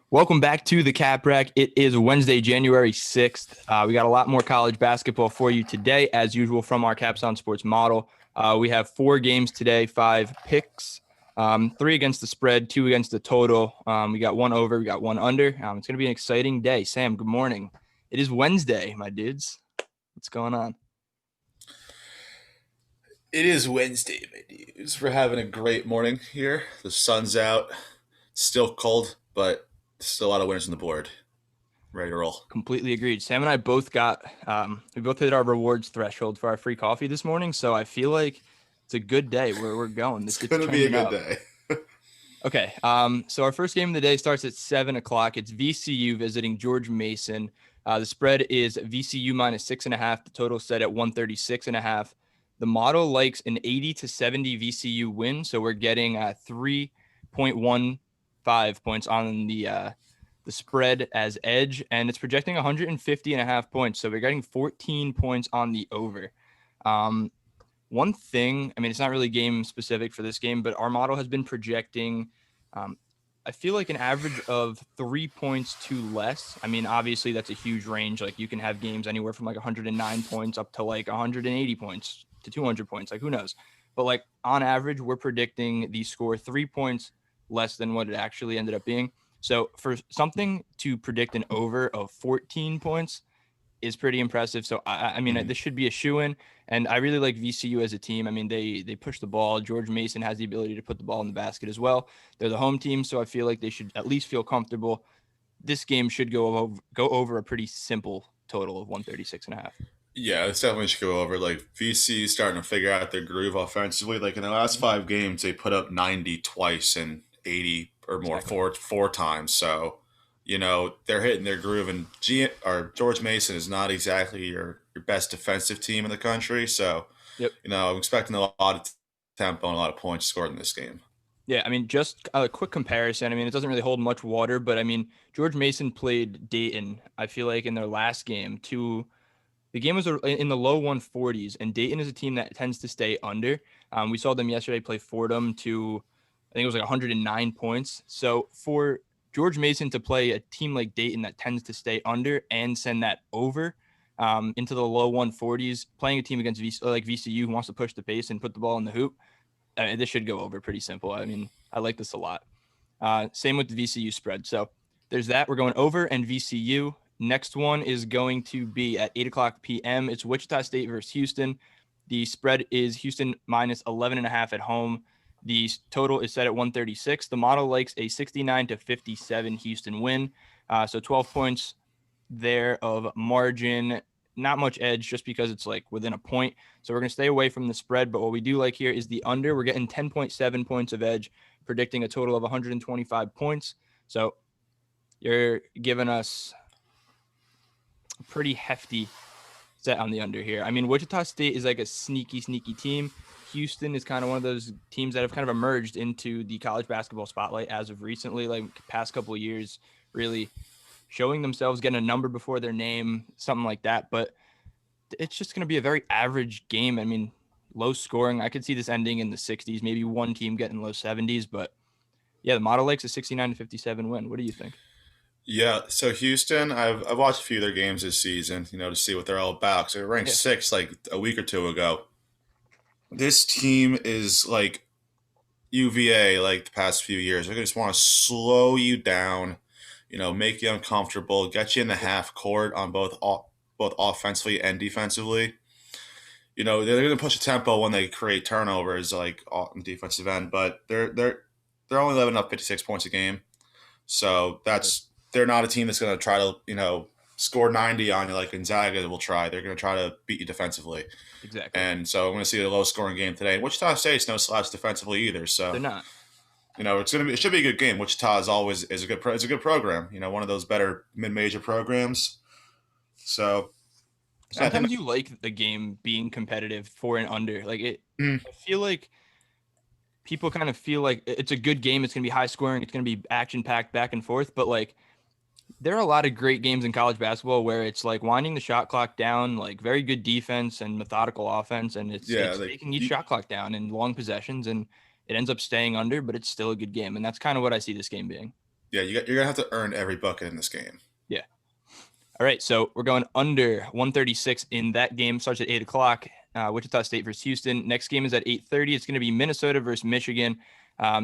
Welcome back to the Cap Rack. It is Wednesday, January 6th. We got a lot more college basketball for you today, as usual, from our Caps on Sports model. We have 4 games today, 5 picks, 3 against the spread, 2 against the total. We got 1 over, we got 1 under. It's going to be an exciting day. Sam, good morning. It is Wednesday, my dudes. What's going on? It is Wednesday, my dudes. We're having a great morning here. The sun's out. It's still cold, but still a lot of winners on the board. Ready to roll. Completely agreed. Sam and I both we both hit our rewards threshold for our free coffee this morning. So I feel like it's a good day where we're going. It's It's going to be a trending good up. day. Okay. So our first game of the day starts at 7:00. It's VCU visiting George Mason. The spread is VCU minus 6.5. The total set at 136.5. The model likes an 80 to 70 VCU win. So we're getting 3.15 points on the spread as edge, and it's projecting 150.5 points. So we're getting 14 points on the over. One thing, I mean, it's not really game specific for this game, but our model has been projecting, I feel like an average of 3 points to less. I mean, obviously that's a huge range. Like you can have games anywhere from like 109 points up to like 180 points to 200 points. Like who knows? But like on average, we're predicting the score 3 points less than what it actually ended up being. So for something to predict an over of 14 points is pretty impressive. So I mean, this should be a shoe-in, and I really like VCU as a team. I mean, they push the ball. George Mason has the ability to put the ball in the basket as well. They're the home team, so I feel like they should at least feel comfortable. This game should go over a pretty simple total of 136.5. Yeah, this definitely should go over. Like VC starting to figure out their groove offensively. Like in the last 5 games, they put up 90 twice and 80 or more Exactly. four times. So, they're hitting their groove. And George Mason is not exactly your best defensive team in the country. So, Yep. I'm expecting a lot of tempo and a lot of points scored in this game. Yeah, I mean, just a quick comparison. I mean, it doesn't really hold much water, but I mean, George Mason played Dayton, I feel like, in their last game. The game was in the low 140s, and Dayton is a team that tends to stay under. We saw them yesterday play Fordham to, I think it was like 109 points. So for George Mason to play a team like Dayton that tends to stay under and send that over into the low 140s, playing a team against VCU who wants to push the pace and put the ball in the hoop, I mean, this should go over pretty simple. I mean, I like this a lot. Same with the VCU spread. So there's that. We're going over and VCU. Next one is going to be at 8:00 p.m. It's Wichita State versus Houston. The spread is Houston minus 11.5 at home. The total is set at 136. The model likes a 69 to 57 Houston win. So 12 points there of margin. Not much edge just because it's like within a point. So we're going to stay away from the spread. But what we do like here is the under. We're getting 10.7 points of edge, predicting a total of 125 points. So you're giving us a pretty hefty set on the under here. I mean, Wichita State is like a sneaky team. Houston is kind of one of those teams that have kind of emerged into the college basketball spotlight as of recently, like past couple of years, really showing themselves, getting a number before their name, something like that. But it's just going to be a very average game. I mean, low scoring. I could see this ending in the 60s, maybe one team getting low 70s. But yeah, the model likes a 69 to 57 win. What do you think? Yeah, so Houston, I've watched a few of their games this season, to see what they're all about. So they were ranked Yeah, six like a week or two ago. This team is like UVA, like the past few years. They just want to slow you down, make you uncomfortable, get you in the yep, half court on both offensively and defensively. They're going to push the tempo when they create turnovers, like on the defensive end, but they're only letting up 56 points a game. So they're not a team that's going to try to score 90 on you like Gonzaga will try. They're going to try to beat you defensively, exactly. and so I'm going to see a low scoring game today. And Wichita State's no slouch defensively either. So They're not. it should be a good game. Wichita is a good program. One of those better mid major programs. So I think. Sometimes you like the game being competitive for and under. Like it, Mm, I feel like people kind of feel like it's a good game. It's going to be high scoring. It's going to be action packed back and forth. But like there are a lot of great games in college basketball where it's like winding the shot clock down, like very good defense and methodical offense, and yeah, it's like taking each shot clock down in long possessions, and it ends up staying under, but it's still a good game, and that's kind of what I see this game being. Yeah, you're gonna have to earn every bucket in this game. Yeah. All right, so we're going under 136 in that game. Starts at 8 o'clock. Wichita State versus Houston. Next game is at 8:30. It's going to be Minnesota versus Michigan.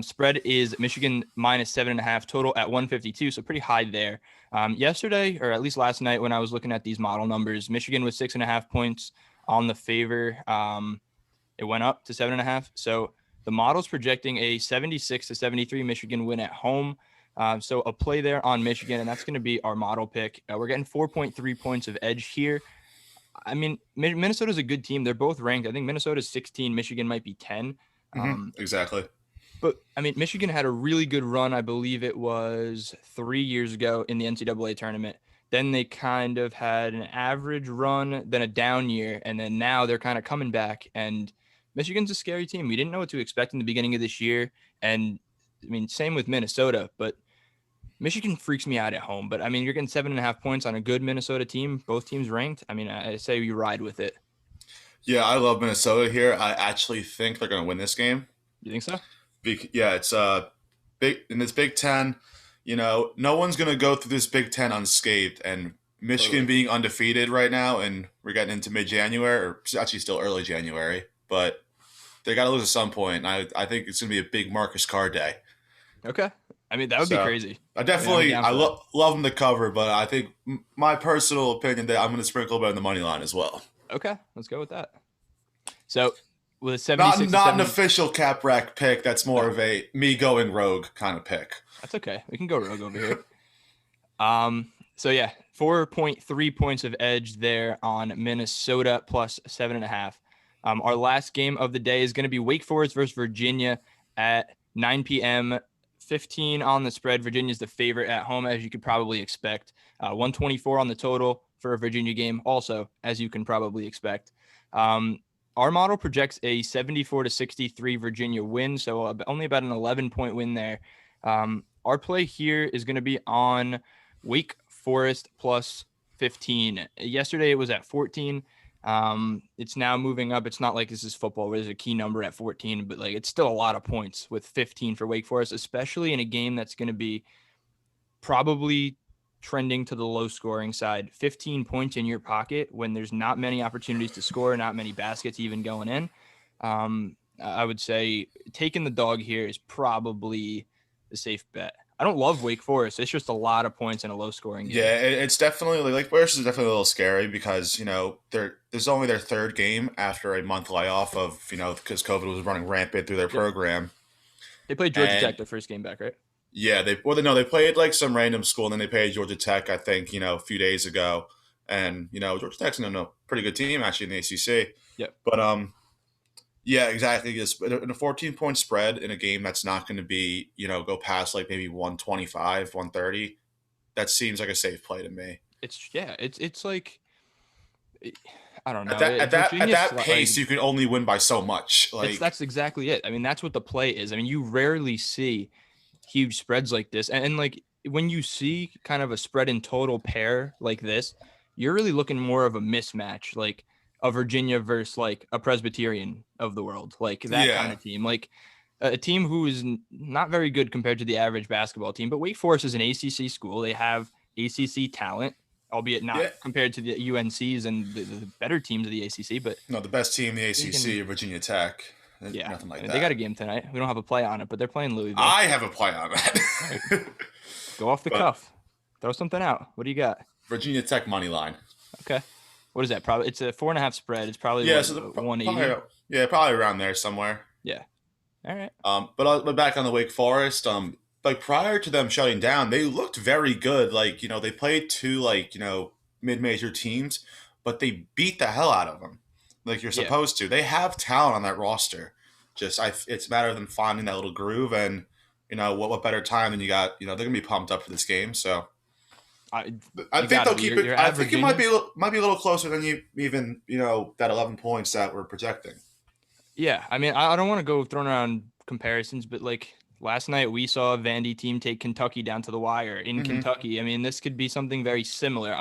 Spread is Michigan minus 7.5, total at 152, so pretty high there. Yesterday, or at least last night, when I was looking at these model numbers, Michigan was 6.5 points on the favor. It went up to 7.5. So the model's projecting a 76-73 Michigan win at home. So a play there on Michigan, and that's going to be our model pick. We're getting 4.3 points of edge here. I mean, Minnesota's a good team. They're both ranked. I think Minnesota's 16, Michigan might be 10. Exactly. But I mean, Michigan had a really good run. I believe it was 3 years ago in the NCAA tournament. Then they kind of had an average run, then a down year, and then now they're kind of coming back. And Michigan's a scary team. We didn't know what to expect in the beginning of this year. And I mean, same with Minnesota, but Michigan freaks me out at home. But I mean, you're getting 7.5 points on a good Minnesota team, both teams ranked. I mean, I say you ride with it. Yeah, I love Minnesota here. I actually think they're gonna win this game. You think so? Yeah, it's big in this Big Ten. No one's gonna go through this Big Ten unscathed, and Michigan Totally. being undefeated right now, and we're getting into mid-January, or it's actually still early January, but they got to lose at some point. And I think it's gonna be a big Marcus Carr day. Okay. I mean, that would be So crazy. I I mean, I'm definitely down for that. love them to cover, but I think my personal opinion that I'm gonna sprinkle a bit on the money line as well. Okay, let's go with that. So with a Not 76 to not an 70, official cap rack pick. That's more no, of a me going rogue kind of pick. that's okay. We can go rogue over here. So yeah, 4.3 points of edge there on Minnesota plus 7.5. Our last game of the day is going to be Wake Forest versus Virginia at 9 p.m. 15 on the spread. Virginia's the favorite at home, as you could probably expect. 124 on the total for a Virginia game, also, as you can probably expect. Our model projects a 74-63 Virginia win, so only about an 11-point win there. Our play here is going to be on Wake Forest plus 15. Yesterday it was at 14. It's now moving up. It's not like this is football where there's a key number at 14, but like it's still a lot of points with 15 for Wake Forest, especially in a game that's going to be probably trending to the low scoring side. 15 points in your pocket when there's not many opportunities to score, not many baskets even going in. I would say taking the dog here is probably the safe bet. I don't love Wake Forest. It's just a lot of points in a low scoring game. Yeah, it's definitely like Bears is definitely a little scary because there's only their third game after a month layoff of because COVID was running rampant through their Yep. program. They played Georgia And Tech their first game back, right? yeah, they played like some random school and then they played Georgia Tech I think a few days ago, and Georgia Tech's a pretty good team actually in the ACC, Yep. but yeah, exactly. Just in a 14-point spread in a game that's not going to be go past like maybe 125, 130. That seems like a safe play to me. It's like I don't At know. that at that at Virginia's that like pace, you can only win by so much. Like, that's exactly it. I mean, that's what the play is. I mean, you rarely see huge spreads like this. And like when you see kind of a spread in total pair like this, you're really looking more of a mismatch, like a Virginia versus like a Presbyterian of the world, like that kind yeah, of team, like a team who is not very good compared to the average basketball team. But Wake Forest is an ACC school. They have ACC talent, albeit not yeah. compared to the UNCs and the better teams of the ACC. But No, the best team in the you can, ACC, Virginia Tech. yeah, Nothing I like mean, they got a that. game tonight. We don't have a play on it, but they're playing Louisville. I have a play on All right, that. go off the But cuff. Throw something out. What do you got? Virginia Tech money line. Okay. What is that? Probably it's a 4.5 spread. It's probably Yeah, what so 180. probably around there somewhere. Yeah. All right. But back on the Wake Forest. Like prior to them shutting down, they looked very good. Like they played two like mid-major teams, but they beat the hell out of them. Like you're Yeah. supposed to. They have talent on that roster. It's a matter of them finding that little groove, and what better time than you got. They're gonna be pumped up for this game. So I, I you think got to they'll be. keep You're it. I at think it might Virginia. be a little closer than you even that 11 points that we're projecting. Yeah. I mean, I don't want to go throwing around comparisons, but like last night we saw a Vandy team take Kentucky down to the wire in Hmm. Kentucky. I mean, this could be something very similar.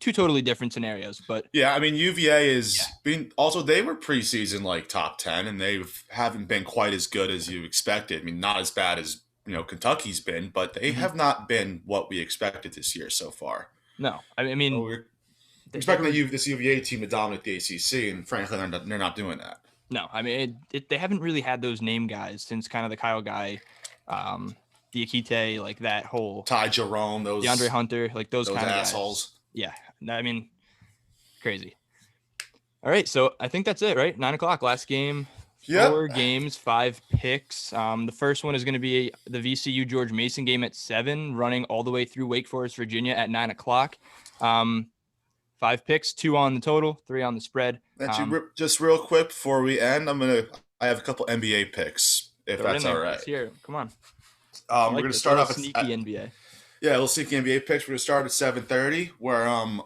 Two totally different scenarios, but Yeah, I mean UVA yeah. is being also they were preseason like top 10, and they haven't been quite as good as you expected. I mean, not as bad as Kentucky's been, but they Hmm. have not been what we expected this year so far. No, I So mean, we're they expecting were this UVA team to dominate the ACC, and frankly, they're not doing that. no, I mean, they haven't really had those name guys since kind of the Kyle Guy, um, Diakite, like that whole Ty Jerome, DeAndre Hunter, like those those kind of guys. assholes. Yeah, I mean, crazy. All right, so I think that's it, right? 9 o'clock, last game, four Yep. games, 5 picks. The first one is going to be the VCU George Mason game at 7, running all the way through Wake Forest, Virginia at 9 o'clock. 5 picks, 2 on the total, 3 on the spread. Actually, just real quick before we end, I have a couple NBA picks, if Throw it in that's all there. right. Let's hear it. Come on. I We're like gonna this. A start little off sneaky NBA. yeah, a little sneaky NBA picks. We're gonna start at 7:30, where I'm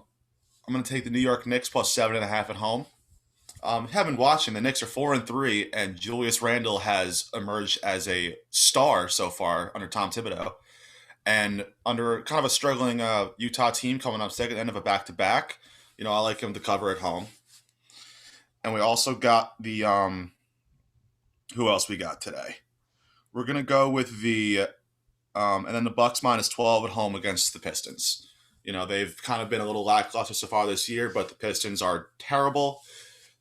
gonna take the New York Knicks plus 7.5 at home. Have been watching. The Knicks are 4-3, and Julius Randle has emerged as a star so far under Tom Thibodeau, and under kind of a struggling Utah team coming up second end of a back-to-back. I like him to cover at home. And we also got the who else we got today? We're gonna go with the and then the Bucks minus 12 at home against the Pistons. They've kind of been a little lackluster so far this year, but the Pistons are terrible.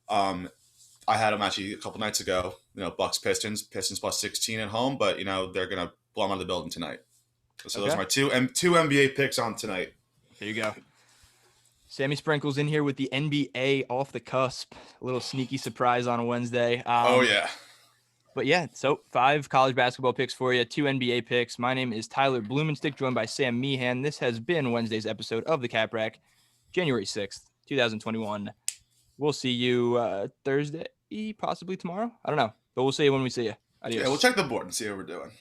I had them actually a couple nights ago. Bucks Pistons plus 16 at home, but they're gonna blow them out of the building tonight. So those are my two NBA picks on tonight. There you go. Sammy Sprinkle's in here with the NBA off the cusp. A little sneaky surprise on a Wednesday. Oh yeah. But yeah, so 5 college basketball picks for you, 2 NBA picks. My name is Tyler Blumenstick, joined by Sam Meehan. This has been Wednesday's episode of the Cap Rack, January 6th, 2021. We'll see you Thursday, possibly tomorrow. I don't know, but we'll see you when we see you. Adios. Yeah, we'll check the board and see how we're doing.